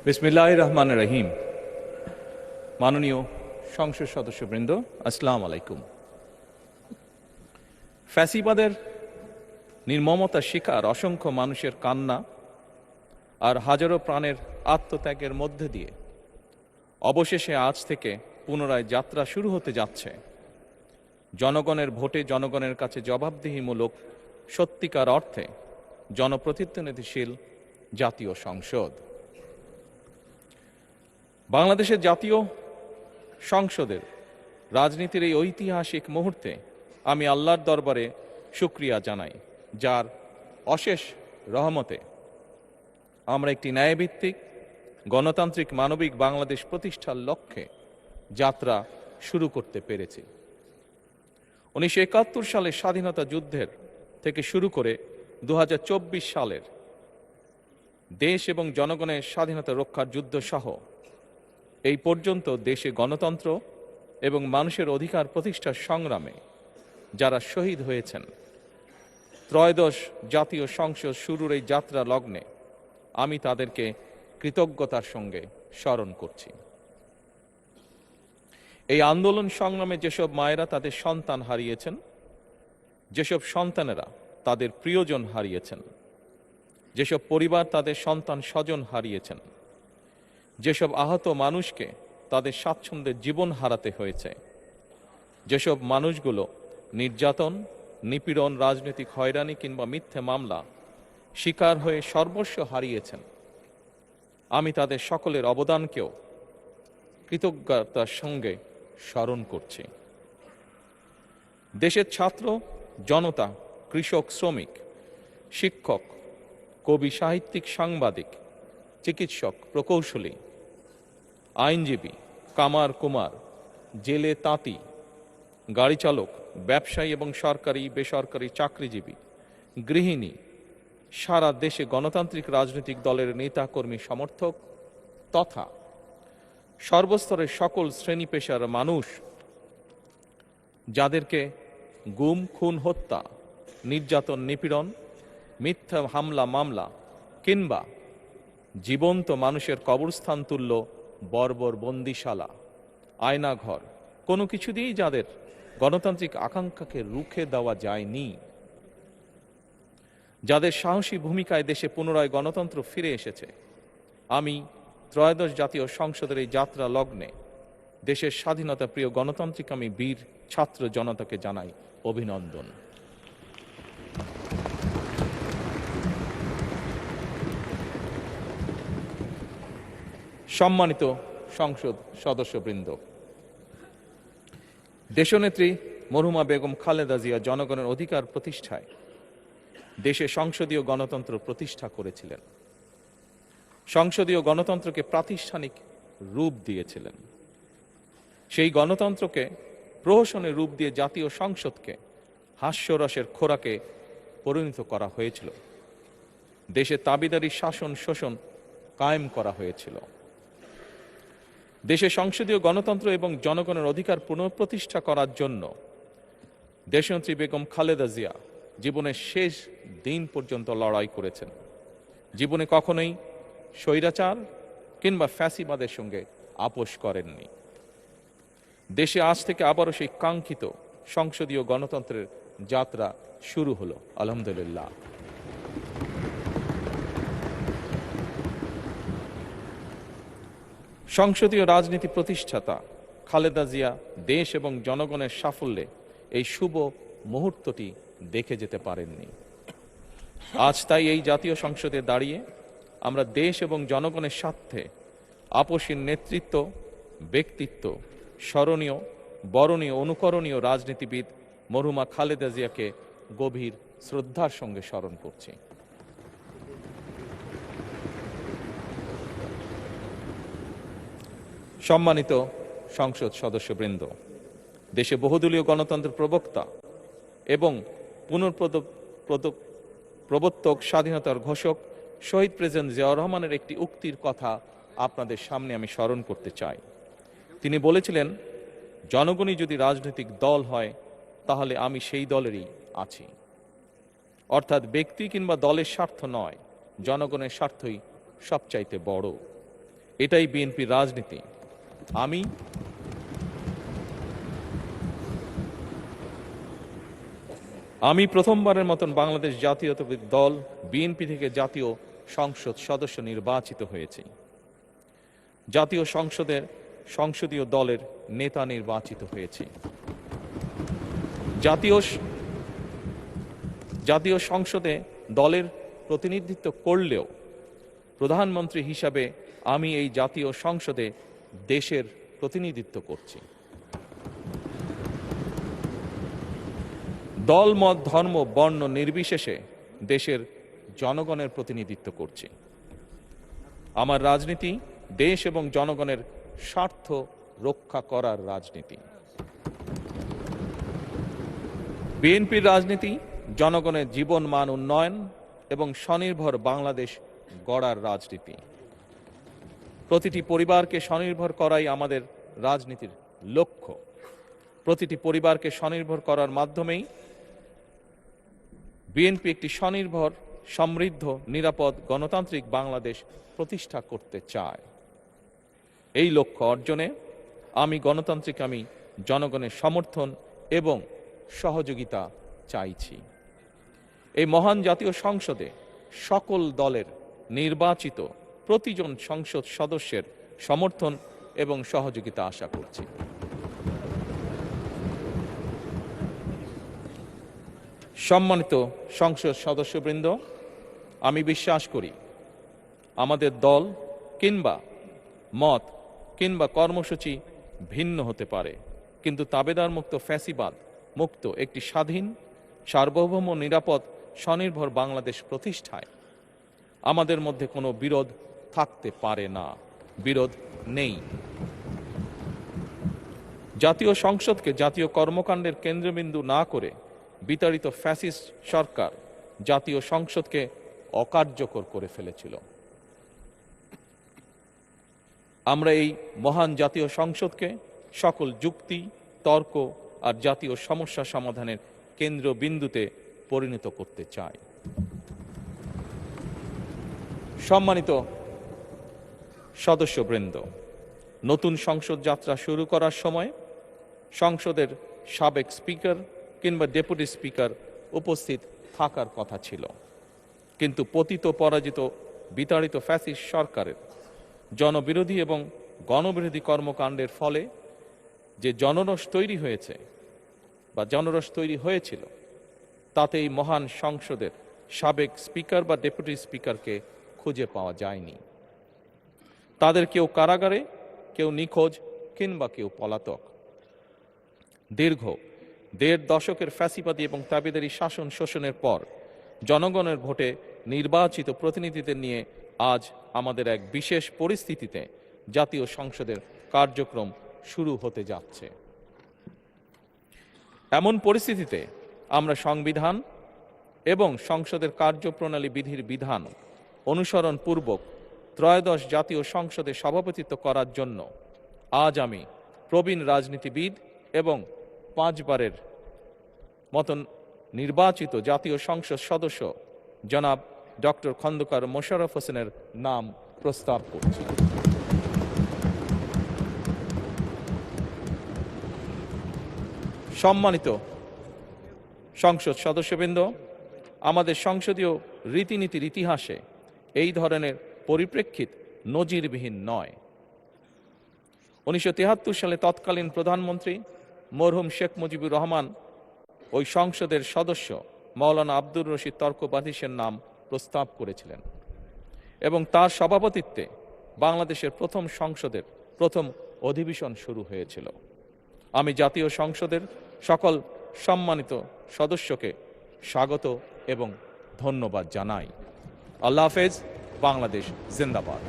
বিসমিল্লাহির রহমানির রহিম। মাননীয় সংসদ সদস্যবৃন্দ, আসসালামু আলাইকুম। ফ্যাসিবাদের নির্মমতার শিকার অসংখ্য মানুষের কান্না আর হাজারো প্রাণের আত্মত্যাগের মধ্যে দিয়ে অবশেষে আজ থেকে পুনরায় যাত্রা শুরু হতে যাচ্ছে জনগণের ভোটে জনগণের কাছে জবাবদিহিমূলক সত্যিকার অর্থে জনপ্রতিনিধিশীল জাতীয় সংসদ। বাংলাদেশের জাতীয় সংসদের রাজনীতির এই ঐতিহাসিক মুহূর্তে আমি আল্লাহর দরবারে শুকরিয়া জানাই, যার অশেষ রহমতে আমরা একটি ন্যায়ভিত্তিক গণতান্ত্রিক মানবিক বাংলাদেশ প্রতিষ্ঠার লক্ষ্যে যাত্রা শুরু করতে পেরেছি। 1971 সালের স্বাধীনতা যুদ্ধের থেকে শুরু করে 2024 সালের দেশ এবং জনগণের স্বাধীনতা রক্ষার যুদ্ধ সহ এই পর্যন্ত দেশে গণতন্ত্র এবং মানুষের অধিকার প্রতিষ্ঠার সংগ্রামে যারা শহীদ হয়েছেন, ত্রয়োদশ জাতীয় সংসদ শুরুর এই যাত্রা লগ্নে আমি তাদেরকে কৃতজ্ঞতার সঙ্গে স্মরণ করছি। এই আন্দোলন সংগ্রামে যেসব মায়েরা তাদের সন্তান হারিয়েছেন, যেসব সন্তানেরা তাদের প্রিয়জন হারিয়েছেন, যেসব পরিবার তাদের সন্তান স্বজন হারিয়েছেন, যেসব আহত মানুষকে তাদের স্বাচ্ছন্দ্যের জীবন হারাতে হয়েছে, যেসব মানুষগুলো নির্যাতন, নিপীড়ন, রাজনৈতিক হয়রানি কিংবা মিথ্যে মামলা শিকার হয়ে সর্বস্ব হারিয়েছেন, আমি তাদের সকলের অবদানকেও কৃতজ্ঞতার সঙ্গে স্মরণ করছি। দেশের ছাত্র জনতা, কৃষক, শ্রমিক, শিক্ষক, কবি, সাহিত্যিক, সাংবাদিক, চিকিৎসক, প্রকৌশলী, আইনজীবী, কামার কুমার, জেলে তাঁতি, গাড়ি চালক, ব্যবসায়ী এবং সরকারি বেসরকারি চাকরিজীবী, গৃহিণী, সারা দেশে গণতান্ত্রিক রাজনৈতিক দলের নেতা কর্মী সমর্থক তথা সর্বস্তরের সকল শ্রেণী পেশার মানুষ যাদেরকে গুম, খুন, হত্যা, নির্যাতন, নিপীড়ন, মিথ্যা হামলা মামলা কিংবা জীবন্ত মানুষের কবরস্থান তুল্য বর্বর বন্দিশালা, আয়নাঘর, কোনো কিছু দিয়েই যাদের গণতান্ত্রিক আকাঙ্ক্ষাকে রুখে দেওয়া যায়নি, যাদের সাহসী ভূমিকায় দেশে পুনরায় গণতন্ত্র ফিরে এসেছে, আমি ত্রয়োদশ জাতীয় সংসদের এই যাত্রা লগ্নে দেশের স্বাধীনতা প্রিয় গণতান্ত্রিকামী বীর ছাত্র জনতাকে জানাই অভিনন্দন। সম্মানিত সংসদ সদস্যবৃন্দ, দেশনেত্রী মরহুমা বেগম খালেদা জিয়া জনগণের অধিকার প্রতিষ্ঠায় দেশে সংসদীয় গণতন্ত্র প্রতিষ্ঠা করেছিলেন, সংসদীয় গণতন্ত্রকে প্রাতিষ্ঠানিক রূপ দিয়েছিলেন। সেই গণতন্ত্রকে প্রহসনের রূপ দিয়ে জাতীয় সংসদকে হাস্যরসের খোরাকে পরিণত করা হয়েছিল। দেশে তাবিদারি শাসন শোষণ কায়েম করা হয়েছিল। দেশে সংসদীয় গণতন্ত্র এবং জনগণের অধিকার পুনঃপ্রতিষ্ঠা করার জন্য দেশনেত্রী বেগম খালেদা জিয়া জীবনের শেষ দিন পর্যন্ত লড়াই করেছেন। জীবনে কখনোই স্বৈরাচার কিংবা ফ্যাসিবাদের সঙ্গে আপোষ করেননি। দেশে আজ থেকে আবারও সেই কাঙ্ক্ষিত সংসদীয় গণতন্ত্রের যাত্রা শুরু হলো, আলহামদুলিল্লাহ। সংসদীয় রাজনীতি প্রতিষ্ঠাতা খালেদা জিয়া দেশ এবং জনগণের সাফল্যে এই শুভ মুহূর্তটি দেখে যেতে পারেননি। আজ তাই এই জাতীয় সংসদে দাঁড়িয়ে আমরা দেশ এবং জনগণের স্বার্থে আপসীর নেতৃত্ব, ব্যক্তিত্ব, স্মরণীয়, বরণীয়, অনুকরণীয় রাজনীতিবিদ মরহুমা খালেদা জিয়াকে গভীর শ্রদ্ধার সঙ্গে স্মরণ করছি। সম্মানিত সংসদ সদস্যবৃন্দ, দেশে বহুদলীয় গণতন্ত্রের প্রবক্তা এবং প্রবর্তক, স্বাধীনতার ঘোষক শহীদ প্রেসিডেন্ট জিয়াউর রহমানের একটি উক্তির কথা আপনাদের সামনে আমি স্মরণ করতে চাই। তিনি বলেছিলেন, জনগণই যদি রাজনৈতিক দল হয় তাহলে আমি সেই দলেরই আছি। অর্থাৎ ব্যক্তি কিংবা দলের স্বার্থ নয়, জনগণের স্বার্থই সবচাইতে বড়। এটাই বিএনপির রাজনীতি। আমি প্রথমবারের মতন বাংলাদেশ জাতীয়তাবাদী দল বিএনপি থেকে জাতীয় সংসদ সদস্য নির্বাচিত হয়েছি। জাতীয় সংসদের সংসদীয় দলের নেতা নির্বাচিত হয়েছি। জাতীয় সংসদে দলের প্রতিনিধিত্ব করলেও প্রধানমন্ত্রী হিসাবে আমি এই জাতীয় সংসদে দেশের প্রতিনিধিত্ব করছি। দল, মত, ধর্ম, বর্ণ নির্বিশেষে দেশের জনগণের প্রতিনিধিত্ব করছি। আমার রাজনীতি দেশ এবং জনগণের স্বার্থ রক্ষা করার রাজনীতি। বিএনপির রাজনীতি জনগণের জীবন মান উন্নয়ন এবং স্বনির্ভর বাংলাদেশ গড়ার রাজনীতি। প্রতিটি পরিবারকে স্বনির্ভর করাই আমাদের রাজনীতির লক্ষ্য। প্রতিটি পরিবারকে স্বনির্ভর করার মাধ্যমেই বিএনপি একটি স্বনির্ভর, সমৃদ্ধ, নিরাপদ, গণতান্ত্রিক বাংলাদেশ প্রতিষ্ঠা করতে চায়। এই লক্ষ্য অর্জনে আমি জনগণের সমর্থন এবং সহযোগিতা চাইছি। এই মহান জাতীয় সংসদে সকল দলের নির্বাচিত প্রতিজন সংসদ সদস্যের সমর্থন এবং সহযোগিতা আশা করছি। সম্মানিত সংসদ সদস্যবৃন্দ, আমি বিশ্বাস করি আমাদের দল কিংবা মত কিংবা কর্মসূচি ভিন্ন হতে পারে, কিন্তু তাবেদার মুক্ত, ফ্যাসিবাদ মুক্ত একটি স্বাধীন, সার্বভৌম, নিরাপদ, স্বনির্ভর বাংলাদেশ প্রতিষ্ঠায় আমাদের মধ্যে কোনো বিরোধ থাকতে পারে না, বিরোধ নেই। জাতীয় সংসদকে জাতীয় কর্মকাণ্ডের কেন্দ্রবিন্দু না করে বিতাড়িত ফ্যাসিস্ট সরকার জাতীয় সংসদকে অকার্যকর করে ফেলেছিল। আমরা এই মহান জাতীয় সংসদকে সকল যুক্তি, তর্ক আর জাতীয় সমস্যা সমাধানের কেন্দ্রবিন্দুতে পরিণত করতে চাই। সম্মানিত সদস্যবৃন্দ, নতুন সংসদ যাত্রা শুরু করার সময় সংসদের সাবেক স্পিকার কিংবা ডেপুটি স্পিকার উপস্থিত থাকার কথা ছিল, কিন্তু পতিত, পরাজিত, বিতাড়িত ফ্যাসিস্ট সরকারের জনবিরোধী এবং গণবিরোধী কর্মকাণ্ডের ফলে যে জনরোষ তৈরি হয়েছিল তাতে এই মহান সংসদের সাবেক স্পিকার বা ডেপুটি স্পিকারকে খুঁজে পাওয়া যায়নি। তাদের কেউ কারাগারে, কেউ নিখোঁজ কিংবা কেউ পলাতক। দীর্ঘ ১.৫ দশকের ফ্যাসিবাদী এবং তাবেদারি শাসন শোষণের পর জনগণের ভোটে নির্বাচিত প্রতিনিধিদের নিয়ে আজ আমাদের এক বিশেষ পরিস্থিতিতে জাতীয় সংসদের কার্যক্রম শুরু হতে যাচ্ছে। এমন পরিস্থিতিতে আমরা সংবিধান এবং সংসদের কার্যপ্রণালী বিধির বিধান অনুসরণ পূর্বক ত্রয়োদশ জাতীয় সংসদে সভাপতিত্ব করার জন্য আজ আমি প্রবীণ রাজনীতিবিদ এবং 5 বারের মতন নির্বাচিত জাতীয় সংসদ সদস্য জনাব ডক্টর খন্দকার মোশাররফ হোসেনের নাম প্রস্তাব করছি। সম্মানিত সংসদ সদস্যবৃন্দ, আমাদের সংসদীয় রীতিনীতির ইতিহাসে এই ধরনের পরিপ্রেক্ষিত নজিরবিহীন নয়। 1973 সালে তৎকালীন প্রধানমন্ত্রী মরহুম শেখ মুজিবুর রহমান ওই সংসদের সদস্য মাওলানা আব্দুর রশিদ তর্কবাদিসের নাম প্রস্তাব করেছিলেন এবং তার সভাপতিত্বে বাংলাদেশের প্রথম সংসদের প্রথম অধিবেশন শুরু হয়েছিল। আমি জাতীয় সংসদের সকল সম্মানিত সদস্যকে স্বাগত এবং ধন্যবাদ জানাই। আল্লাহ হাফেজ। বাংলাদেশ জিন্দাবাদ।